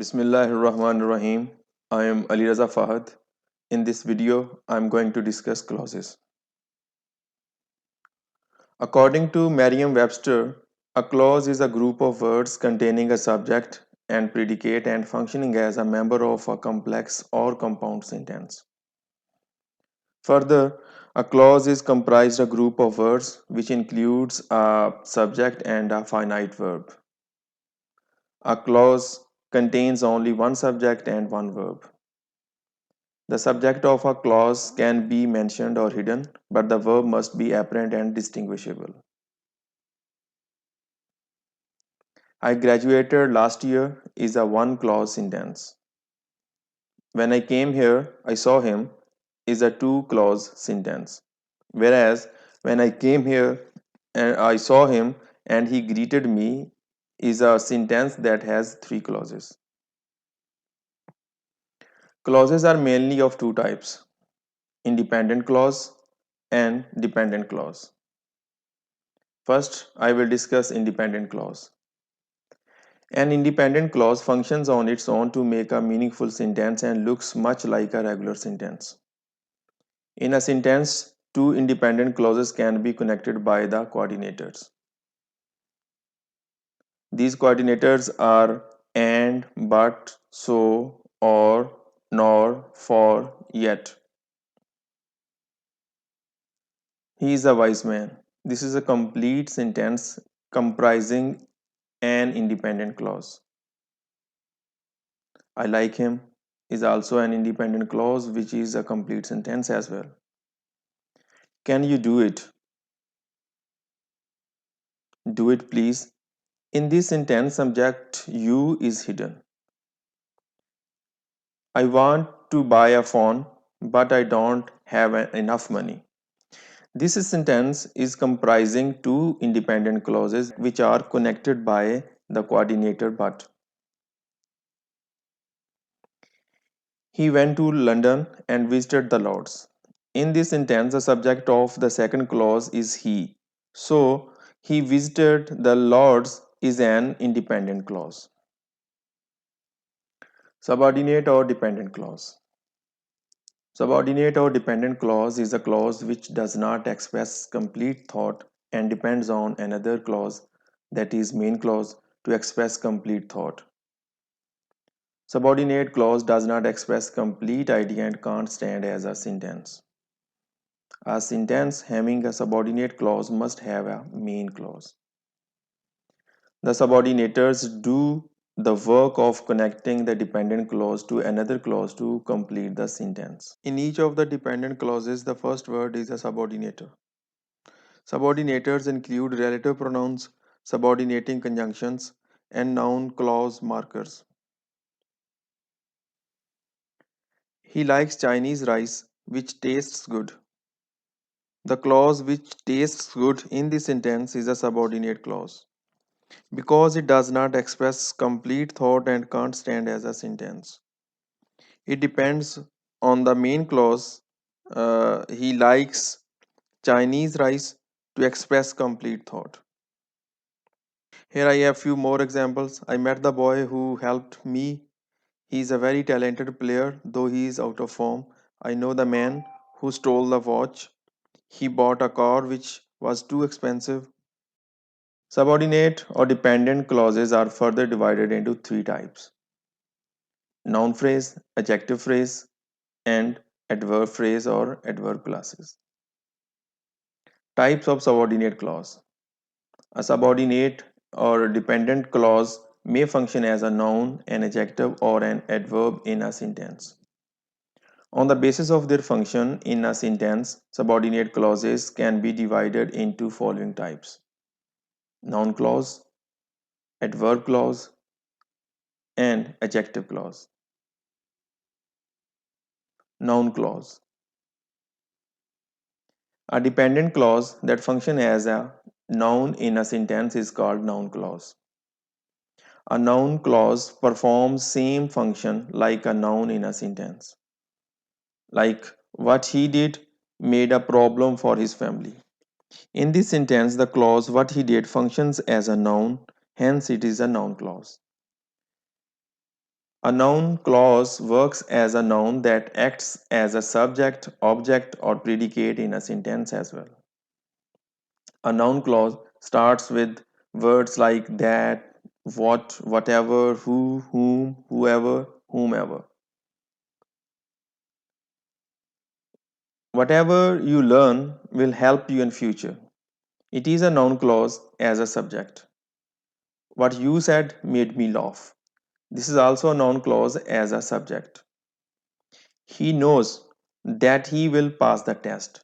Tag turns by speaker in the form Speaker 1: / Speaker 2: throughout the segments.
Speaker 1: Bismillahirrahmanirrahim. I am Ali Raza Fahad. In this video, I am going to discuss clauses. According to Merriam-Webster, a clause is a group of words containing a subject and predicate and functioning as a member of a complex or compound sentence. Further, a clause is comprised a group of words which includes a subject and a finite verb. A clause contains only one subject and one verb. The subject of a clause can be mentioned or hidden, but the verb must be apparent and distinguishable. I graduated last year is a one clause sentence. When I came here, I saw him is a two clause sentence. Whereas when I came here and I saw him and he greeted me is a sentence that has three clauses. Clauses are mainly of two types: independent clause and dependent clause. First, I will discuss independent clause. An independent clause functions on its own to make a meaningful sentence and looks much like a regular sentence. In a sentence, two independent clauses can be connected by the coordinators. These coordinators are and, but, so, or, nor, for, yet. He is a wise man. This is a complete sentence comprising an independent clause. I like him is also an independent clause which is a complete sentence as well. Can you do it? Do it please. In this sentence, subject you is hidden. I want to buy a phone, but I don't have enough money. This sentence is comprising two independent clauses which are connected by the coordinator but. He went to London and visited the Lords. In this sentence, the subject of the second clause is he. So, he visited the Lords is an independent clause. Subordinate or dependent clause. Subordinate or dependent clause is a clause which does not express complete thought and depends on another clause, that is main clause, to express complete thought. Subordinate clause does not express complete idea and can't stand as a sentence. A sentence having a subordinate clause must have a main clause. The subordinators do the work of connecting the dependent clause to another clause to complete the sentence. In each of the dependent clauses, the first word is a subordinator. Subordinators include relative pronouns, subordinating conjunctions, and noun clause markers. He likes Chinese rice, which tastes good. The clause which tastes good in this sentence is a subordinate clause because it does not express complete thought and can't stand as a sentence. It depends on the main clause. He likes Chinese rice to express complete thought. Here I have few more examples. I met the boy who helped me. He is a very talented player, though he is out of form. I know the man who stole the watch. He bought a car which was too expensive. Subordinate or dependent clauses are further divided into three types: noun phrase, adjective phrase, and adverb phrase or adverb classes. Types of subordinate clause. A subordinate or dependent clause may function as a noun, an adjective, or an adverb in a sentence. On the basis of their function in a sentence, subordinate clauses can be divided into following types: noun clause, adverb clause, and adjective clause. Noun clause. A dependent clause that functions as a noun in a sentence is called noun clause. A noun clause performs same function like a noun in a sentence. Like what he did made a problem for his family. In this sentence, the clause what he did functions as a noun, hence it is a noun clause. A noun clause works as a noun that acts as a subject, object, or predicate in a sentence as well. A noun clause starts with words like that, what, whatever, who, whom, whoever, whomever. Whatever you learn will help you in future. It is a noun clause as a subject. What you said made me laugh. This is also a noun clause as a subject. He knows that he will pass the test.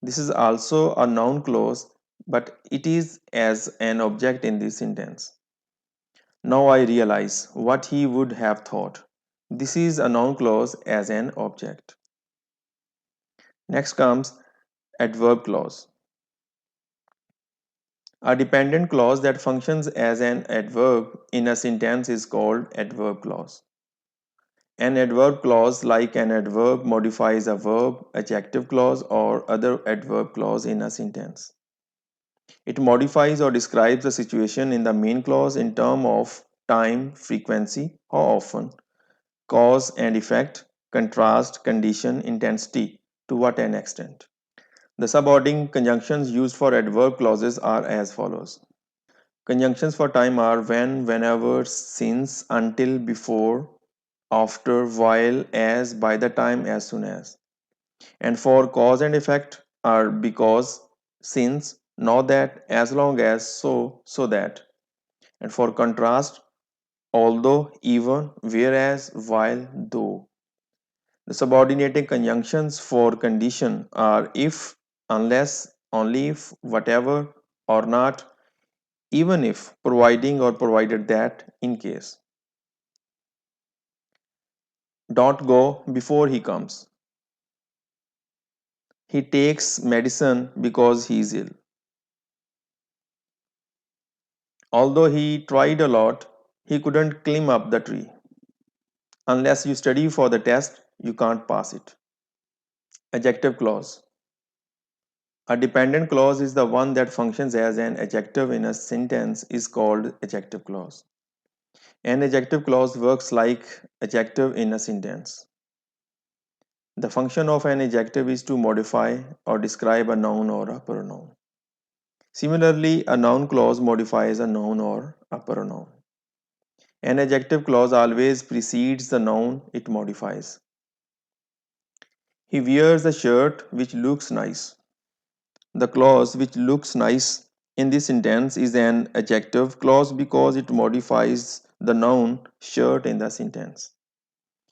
Speaker 1: This is also a noun clause, but it is as an object in this sentence. Now I realize what he would have thought. This is a noun clause as an object. Next comes adverb clause. A dependent clause that functions as an adverb in a sentence is called adverb clause. An adverb clause, like an adverb, modifies a verb, adjective clause, or other adverb clause in a sentence. It modifies or describes the situation in the main clause in terms of time, frequency, how often, cause and effect, contrast, condition, intensity, to what an extent. The subordinate conjunctions used for adverb clauses are as follows. Conjunctions for time are when, whenever, since, until, before, after, while, as, by the time, as soon as. And for cause and effect are because, since, now that, as long as, so that. And for contrast, although, even, whereas, while, though. The subordinating conjunctions for condition are if, unless, only if, whatever, or not, even if, providing or provided that, in case. Don't go before he comes. He takes medicine because he is ill. Although he tried a lot, he couldn't climb up the tree. Unless you study for the test, you can't pass it. Adjective clause. A dependent clause is the one that functions as an adjective in a sentence is called adjective clause. An adjective clause works like adjective in a sentence. The function of an adjective is to modify or describe a noun or a pronoun. Similarly, a noun clause modifies a noun or a pronoun. An adjective clause always precedes the noun it modifies. He wears a shirt which looks nice. The clause which looks nice in this sentence is an adjective clause because it modifies the noun shirt in the sentence.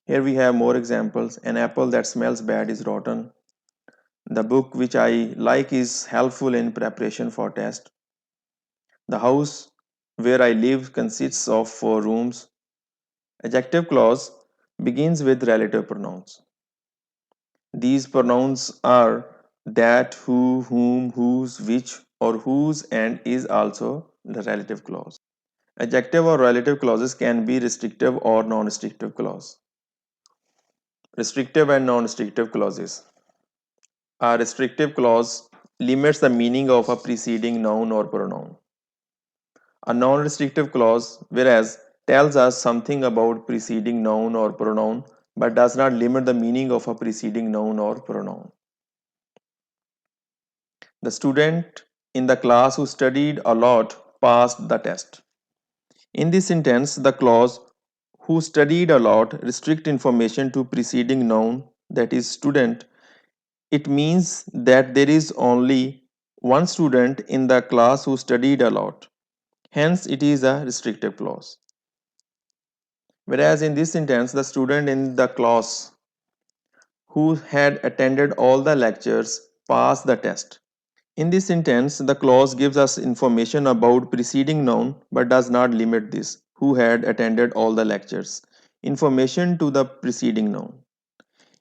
Speaker 1: Here we have more examples. An apple that smells bad is rotten. The book which I like is helpful in preparation for test. The house where I live consists of 4 rooms. Adjective clause begins with relative pronouns. These pronouns are that, who, whom, whose, which, or whose, and is also the relative clause. Adjective or relative clauses can be restrictive or non-restrictive clause. Restrictive and non-restrictive clauses. A restrictive clause limits the meaning of a preceding noun or pronoun. A non-restrictive clause, whereas, tells us something about preceding noun or pronoun but does not limit the meaning of a preceding noun or pronoun. The student in the class who studied a lot passed the test. In this sentence, the clause who studied a lot restrict information to preceding noun, that is student. It means that there is only one student in the class who studied a lot. Hence, it is a restrictive clause. Whereas in this sentence, the student in the class who had attended all the lectures passed the test. In this sentence, the clause gives us information about preceding noun but does not limit this, who had attended all the lectures, information to the preceding noun.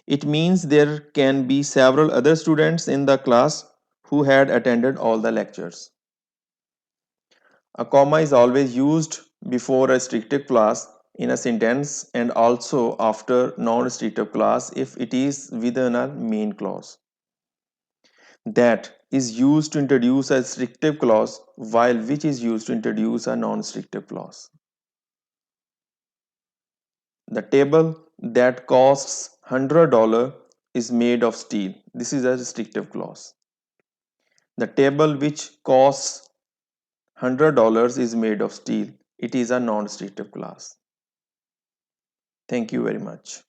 Speaker 1: It means there can be several other students in the class who had attended all the lectures. A comma is always used before a restrictive clause in a sentence and also after non-restrictive clause if it is within a main clause. That is used to introduce a restrictive clause while which is used to introduce a non-restrictive clause. The table that costs $100 is made of steel. This is a restrictive clause. The table which costs $100 is made of steel. It is a non-restrictive clause. Thank you very much.